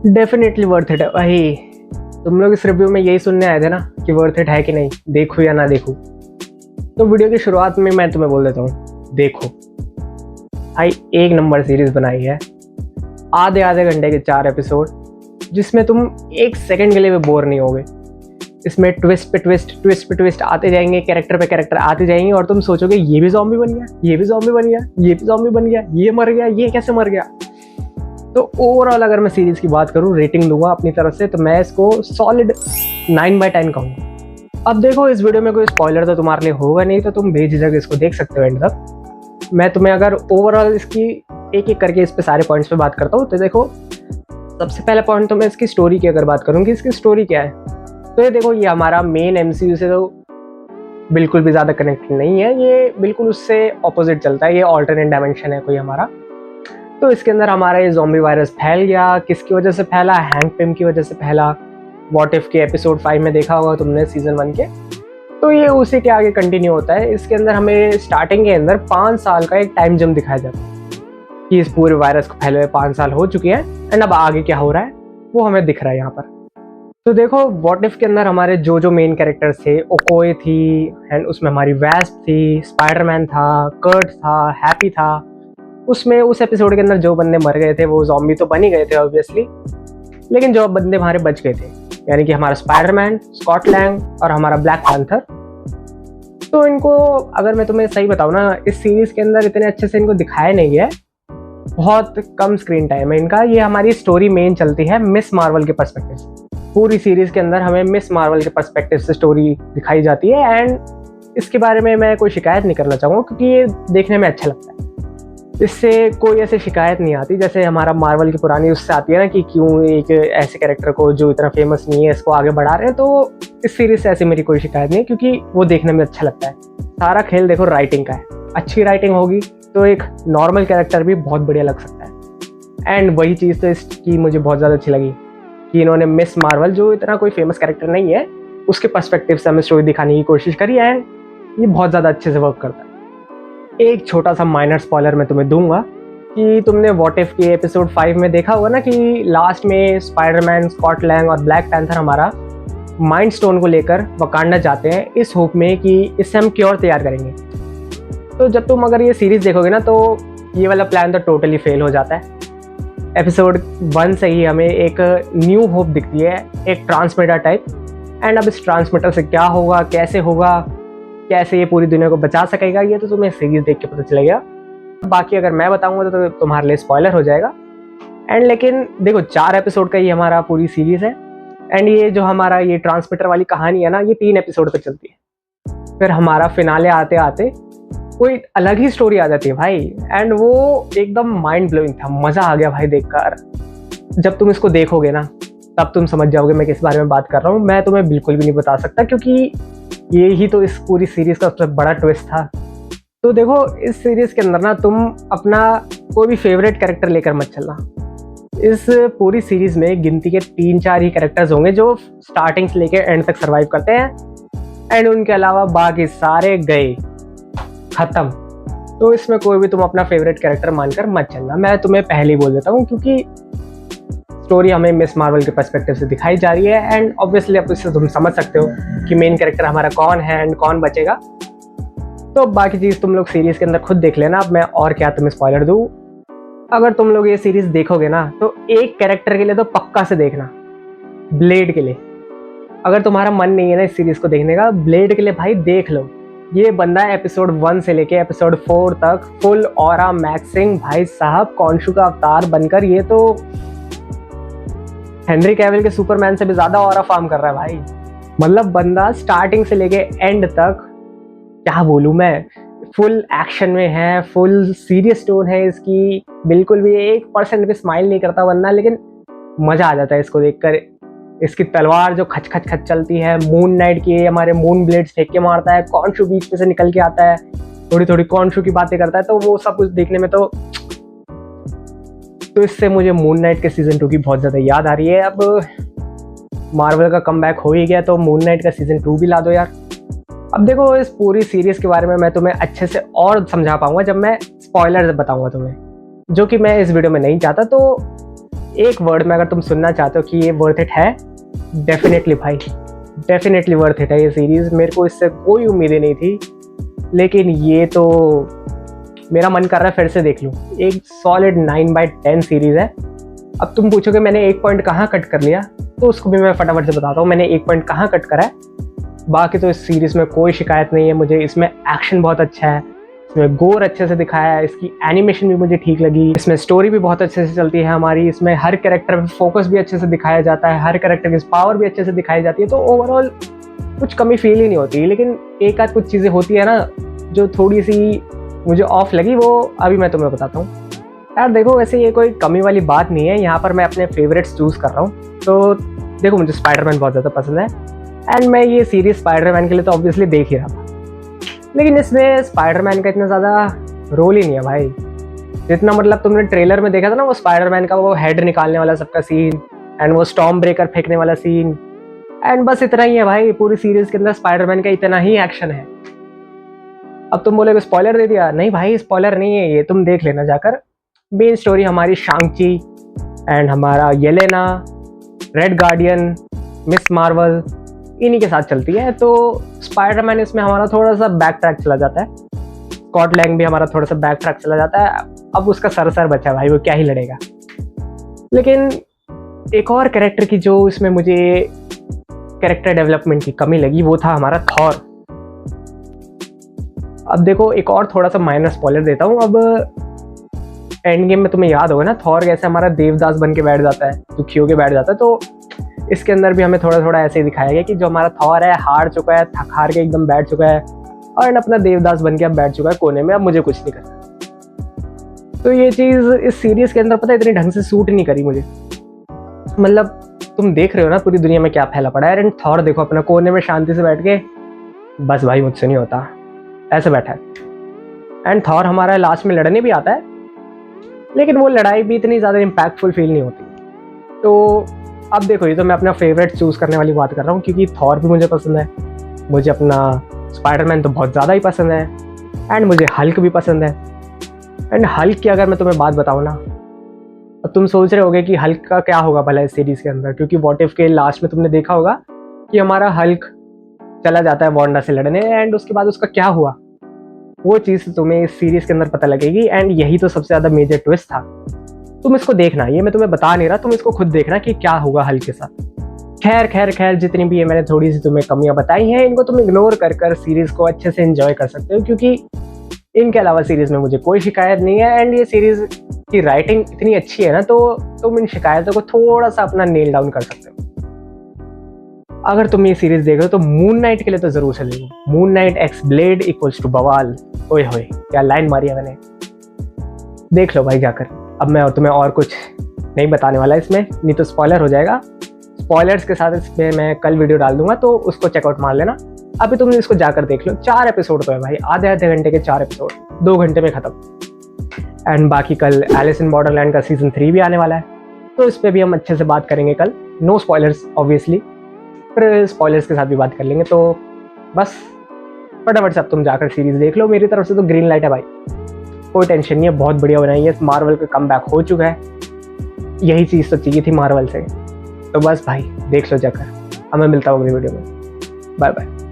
Definitely worth it है भाई। तुम लोग इस रिव्यू में यही सुनने आए थे ना कि वर्थ इट है कि नहीं, देखूं या ना देखूं। तो वीडियो की शुरुआत में मैं तुम्हें बोल देता हूँ, देखो भाई, एक नंबर सीरीज बनाई है। आधे आधे घंटे के 4 एपिसोड, जिसमें तुम एक सेकंड के लिए भी बोर नहीं होगे। इसमें ट्विस्ट पे ट्विस्ट, ट्विस्ट पे ट्विस्ट आते जाएंगे, कैरेक्टर पे कैरेक्टर आते जाएंगे और तुम सोचोगे ये भी ज़ॉम्बी बन गया, ये भी ज़ॉम्बी बन गया, ये भी ज़ॉम्बी बन गया, ये मर गया, ये कैसे मर गया। तो ओवरऑल अगर मैं सीरीज की बात करूँ, रेटिंग दूंगा अपनी तरफ से, तो मैं इसको सॉलिड 9/10 कहूँगा। अब देखो, इस वीडियो में कोई स्पॉइलर तो तुम्हारे लिए होगा नहीं, तो तुम बेझिझक इसको देख सकते हो एंड तक। मैं तुम्हें अगर ओवरऑल इसकी एक एक करके इस पे सारे पॉइंट्स पे बात करता हूँ, तो देखो, सबसे पहला पॉइंट तो मैं इसकी स्टोरी की अगर बात करूँ कि इसकी स्टोरी क्या है, तो ये देखो, ये हमारा मेन MCU से तो बिल्कुल भी ज़्यादा कनेक्टेड नहीं है। ये बिल्कुल उससे ऑपोजिट चलता है। ये ऑल्टरनेट डायमेंशन है कोई हमारा। तो इसके अंदर हमारा ये ज़ॉम्बी वायरस फैल गया। किसकी वजह से फैला? हैंक पिम की वजह से फैला। व्हाट इफ के एपिसोड 5 में देखा होगा तुमने, सीजन 1 के। तो ये उसी के आगे कंटिन्यू होता है। इसके अंदर हमें स्टार्टिंग के अंदर 5 साल का एक टाइम जंप दिखाया जाता है कि इस पूरे वायरस को फैले हुए 5 साल हो चुके हैं एंड अब आगे क्या हो रहा है वो हमें दिख रहा है यहाँ पर। तो देखो, व्हाट इफ के अंदर हमारे जो मेन कैरेक्टर्स थे, ओकोए थी एंड उसमें हमारी वैस्प थी, स्पाइडरमैन था, कर्ट था, हैप्पी था। उसमें उस एपिसोड के अंदर जो बंदे मर गए थे वो ज़ॉम्बी तो बन ही गए थे ऑब्वियसली, लेकिन जो बंदे हमारे बच गए थे, यानी कि हमारा स्पाइडरमैन, स्कॉट लैंग और हमारा ब्लैक पैंथर। तो इनको अगर मैं तुम्हें सही बताऊँ ना, इस सीरीज़ के अंदर इतने अच्छे से इनको दिखाया नहीं गया। बहुत कम स्क्रीन टाइम है इनका। ये हमारी स्टोरी मेन चलती है मिस मार्वल के पर्सपेक्टिव से। पूरी सीरीज़ के अंदर हमें मिस मार्वल के पर्सपेक्टिव से स्टोरी दिखाई जाती है एंड इसके बारे में मैं कोई शिकायत नहीं करना चाहूँगा, क्योंकि ये देखने में अच्छा लगता है। इससे कोई ऐसी शिकायत नहीं आती जैसे हमारा मार्वल की पुरानी उससे आती है ना कि क्यों एक ऐसे कैरेक्टर को जो इतना फेमस नहीं है इसको आगे बढ़ा रहे हैं। तो इस सीरीज़ से ऐसी मेरी कोई शिकायत नहीं है, क्योंकि वो देखने में अच्छा लगता है। सारा खेल देखो राइटिंग का है। अच्छी राइटिंग होगी तो एक नॉर्मल कैरेक्टर भी बहुत बढ़िया लग सकता है। एंड वही चीज़ तो इसकी मुझे बहुत ज़्यादा अच्छी लगी कि इन्होंने मिस मार्वल, जो इतना कोई फेमस कैरेक्टर नहीं है, उसके पर्सपेक्टिव से हमें स्टोरी दिखाने की कोशिश करी एंड ये बहुत ज़्यादा अच्छे से वर्क करता है। एक छोटा सा माइनर स्पॉइलर मैं तुम्हें दूंगा कि तुमने व्हाट इफ के एपिसोड 5 में देखा होगा ना कि लास्ट में स्पाइडरमैन, स्कॉट लैंग और ब्लैक पैंथर हमारा माइंड स्टोन को लेकर वकांडा जाते हैं इस होप में कि इससे हम क्योर तैयार करेंगे। तो जब तुम अगर ये सीरीज़ देखोगे ना, तो ये वाला प्लान तो टोटली फेल हो जाता है। एपिसोड 1 से ही हमें एक न्यू होप दिखती है, एक ट्रांसमीटर टाइप। एंड अब इस ट्रांसमीटर से क्या होगा, कैसे होगा, कैसे ये पूरी दुनिया को बचा सकेगा, ये तो तुम्हें सीरीज़ देख के पता चलेगा। बाकी अगर मैं बताऊंगा तो तुम्हारे लिए स्पॉइलर हो जाएगा। एंड लेकिन देखो, 4 एपिसोड का ये हमारा पूरी सीरीज़ है एंड ये जो हमारा ये ट्रांसमीटर वाली कहानी है ना, ये 3 एपिसोड तक चलती है। फिर हमारा फिनाले आते आते कोई अलग ही स्टोरी आ जाती है भाई। एंड वो एकदम माइंड ब्लोइंग था। मज़ा आ गया भाई देखकर। जब तुम इसको देखोगे ना, तब तुम समझ जाओगे मैं किस बारे में बात कर रहा हूँ। मैं तुम्हें बिल्कुल भी नहीं बता सकता, क्योंकि ये ही तो इस पूरी सीरीज़ का सबसे बड़ा ट्विस्ट था। तो देखो, इस सीरीज़ के अंदर ना तुम अपना कोई भी फेवरेट कैरेक्टर लेकर मत चलना। इस पूरी सीरीज़ में गिनती के 3-4 ही कैरेक्टर्स होंगे जो स्टार्टिंग से लेकर एंड तक सर्वाइव करते हैं एंड उनके अलावा बाकी सारे गए, खत्म। तो इसमें कोई भी तुम अपना फेवरेट कैरेक्टर मानकर मत चलना, मैं तुम्हें पहले ही बोल देता हूँ, क्योंकि स्टोरी हमें मिस मार्वल के पर्सपेक्टिव से दिखाई जा रही है एंड ऑब्वियसली अब इससे तुम समझ सकते हो कि मेन कैरेक्टर हमारा कौन है एंड कौन बचेगा। तो बाकी चीज़ तुम लोग सीरीज़ के अंदर खुद देख लेना। अब मैं और क्या तुम्हें स्पॉइलर दूँ। अगर तुम लोग ये सीरीज़ देखोगे ना, तो एक कैरेक्टर के लिए तो पक्का से देखना, ब्लेड के लिए। अगर तुम्हारा मन नहीं है ना इस सीरीज़ को देखने का, ब्लेड के लिए भाई देख लो। ये बंदा एपिसोड 1 से लेके एपिसोड 4 तक फुल ऑरा मैक्सिंग भाई साहब, कॉन्शु का अवतार बनकर ये तो हेनरी कैविल के सुपरमैन से भी ज़्यादा ऑरा फार्म कर रहा है भाई। मतलब बंदा स्टार्टिंग से लेके एंड तक, क्या बोलूँ मैं, फुल एक्शन में है, फुल सीरियस टोन है इसकी, बिल्कुल भी 1% भी स्माइल नहीं करता बंदा, लेकिन मज़ा आ जाता है इसको देखकर। इसकी तलवार जो खच खच खच चलती है, मून नाइट की हमारे मून ब्लेड्स फेंक के मारता है, कॉन्शु बीच में से निकल के आता है, थोड़ी थोड़ी कॉन्शु की बातें करता है, तो वो सब कुछ देखने में तो इससे मुझे मून नाइट के सीज़न 2 की बहुत ज़्यादा याद आ रही है। अब मार्वल का कमबैक हो ही गया, तो मून नाइट का सीज़न 2 भी ला दो यार। अब देखो, इस पूरी सीरीज़ के बारे में मैं तुम्हें अच्छे से और समझा पाऊंगा जब मैं स्पॉयलर बताऊंगा तुम्हें, जो कि मैं इस वीडियो में नहीं चाहता। तो एक वर्ड में अगर तुम सुनना चाहते हो कि ये वर्थ इट है, डेफिनेटली भाई, डेफिनेटली वर्थ इट है ये सीरीज़। मेरे को इससे कोई उम्मीदें नहीं थी, लेकिन ये तो मेरा मन कर रहा है फिर से देख लूँ। एक सॉलिड 9/10 सीरीज़ है। अब तुम पूछोगे मैंने एक पॉइंट कहाँ कट कर लिया, तो उसको भी मैं फटाफट से बताता हूँ मैंने एक पॉइंट कहाँ कट करा है। बाकी तो इस सीरीज़ में कोई शिकायत नहीं है मुझे। इसमें एक्शन बहुत अच्छा है, इसमें गोर अच्छे से दिखाया है, इसकी एनिमेशन भी मुझे ठीक लगी, इसमें स्टोरी भी बहुत अच्छे से चलती है हमारी, इसमें हर कैरेक्टर पे फोकस भी अच्छे से दिखाया जाता है, हर कैरेक्टर की पावर भी अच्छे से दिखाई जाती है। तो ओवरऑल कुछ कमी फील ही नहीं होती। लेकिन एक आध कुछ चीज़ें होती है ना जो थोड़ी सी मुझे ऑफ लगी, वो अभी मैं तुम्हें बताता हूँ। यार देखो, वैसे ये कोई कमी वाली बात नहीं है, यहाँ पर मैं अपने फेवरेट्स चूज़ कर रहा हूँ। तो देखो, मुझे स्पाइडरमैन बहुत ज़्यादा पसंद है एंड मैं ये सीरीज़ स्पाइडरमैन के लिए तो ऑब्वियसली देख ही रहा था। लेकिन इसमें स्पाइडरमैन का इतना ज़्यादा रोल ही नहीं है भाई। जितना मतलब तुमने ट्रेलर में देखा था ना, वो स्पाइडरमैन का वो हेड निकालने वाला सबका सीन एंड वो स्टॉर्म ब्रेकर फेंकने वाला सीन, एंड बस इतना ही है भाई। पूरी सीरीज़ के अंदर स्पाइडरमैन का इतना ही एक्शन है। अब तुम बोलोगे स्पॉइलर दे दिया। नहीं भाई, स्पॉइलर नहीं है ये, तुम देख लेना जाकर। मेन स्टोरी हमारी शांग-ची एंड हमारा Yelena, Red Guardian, miss Marvel, इन्हीं के साथ चलती है। तो स्पाइडरमैन इसमें हमारा थोड़ा सा बैक ट्रैक चला जाता है, स्कॉट लैंग भी हमारा थोड़ा सा बैक ट्रैक चला जाता है। अब उसका सर बचा भाई, वो क्या ही लड़ेगा। लेकिन एक और कैरेक्टर की जो इसमें मुझे कैरेक्टर डेवलपमेंट की कमी लगी, वो था हमारा थॉर। अब देखो, एक और थोड़ा सा माइनर स्पॉइलर देता हूँ। अब एंड गेम में तुम्हें याद होगा ना, थॉर कैसे हमारा देवदास बन के बैठ जाता है, दुखी होके बैठ जाता है। तो इसके अंदर भी हमें थोड़ा थोड़ा ऐसे ही दिखाया गया कि जो हमारा थॉर है हार चुका है, थक हार के एकदम बैठ चुका है और अपना देवदास बन के अब बैठ चुका है कोने में, अब मुझे कुछ नहीं करना। तो ये चीज़ इस सीरीज़ के अंदर पता है इतनी ढंग से सूट नहीं करी मुझे। मतलब तुम देख रहे हो ना पूरी दुनिया में क्या फैला पड़ा है, एंड थॉर देखो अपना कोने में शांति से बैठ के, बस भाई मुझसे नहीं होता, ऐसे बैठा है। एंड थॉर हमारा लास्ट में लड़ने भी आता है, लेकिन वो लड़ाई भी इतनी ज़्यादा इम्पैक्टफुल फील नहीं होती। तो अब देखो, ये तो मैं अपना फेवरेट चूज़ करने वाली बात कर रहा हूँ, क्योंकि थॉर भी मुझे पसंद है, मुझे अपना स्पाइडरमैन तो बहुत ज़्यादा ही पसंद है, एंड मुझे हल्क भी पसंद है। एंड हल्क की अगर मैं तुम्हें बात बताऊँ ना, अब तुम सोच रहे होगे कि हल्क का क्या होगा भला इस सीरीज़ के अंदर, क्योंकि वॉट इफ के लास्ट में तुमने देखा होगा कि हमारा हल्क चला जाता है वांडा से लड़ने, एंड उसके बाद उसका क्या हुआ, वो चीज़ तुम्हें इस सीरीज़ के अंदर पता लगेगी। एंड यही तो सबसे ज़्यादा मेजर ट्विस्ट था। तुम इसको देखना, ये मैं तुम्हें बता नहीं रहा, तुम इसको खुद देखना कि क्या होगा हल्क के साथ। खैर जितनी भी ये मैंने थोड़ी सी तुम्हें कमियां बताई हैं, इनको तुम इग्नोर कर सीरीज़ को अच्छे से एंजॉय कर सकते हो, क्योंकि इनके अलावा सीरीज़ में मुझे कोई शिकायत नहीं है। एंड ये सीरीज़ की राइटिंग इतनी अच्छी है ना, तो तुम इन शिकायतों को थोड़ा सा अपना नेल डाउन कर सकते हो। अगर तुम ये सीरीज़ देख रहे हो तो मून नाइट के लिए तो ज़रूर चलेगी। Moon Knight X Blade equals to बवाल। ओए होए, क्या लाइन मारी है मैंने, देख लो भाई जाकर। अब मैं तुम्हें और कुछ नहीं बताने वाला इसमें, नहीं तो स्पॉइलर हो जाएगा। स्पॉयलर्स के साथ इसमें मैं कल वीडियो डाल दूंगा, तो उसको चेकआउट मार लेना। अभी तुम इसको जाकर देख लो। 4 एपिसोड तो है भाई, आधे घंटे के 4 एपिसोड, 2 घंटे में ख़त्म। एंड बाकी कल एलिस इन बॉर्डरलैंड का सीज़न 3 भी आने वाला है, तो इस पर भी हम अच्छे से बात करेंगे कल। नो स्पॉयलर्स ऑब्वियसली, फिर स्पॉयलर्स के साथ भी बात कर लेंगे। तो बस फटाफट से अब तुम जाकर सीरीज़ देख लो। मेरी तरफ से तो ग्रीन लाइट है भाई, कोई टेंशन नहीं है, बहुत बढ़िया बनाई है। मार्वल का कमबैक हो चुका है, यही चीज़ तो चाहिए थी मार्वल से। तो बस भाई देख लो जाकर। अब मैं मिलता हूँ अगली वीडियो में। Bye bye.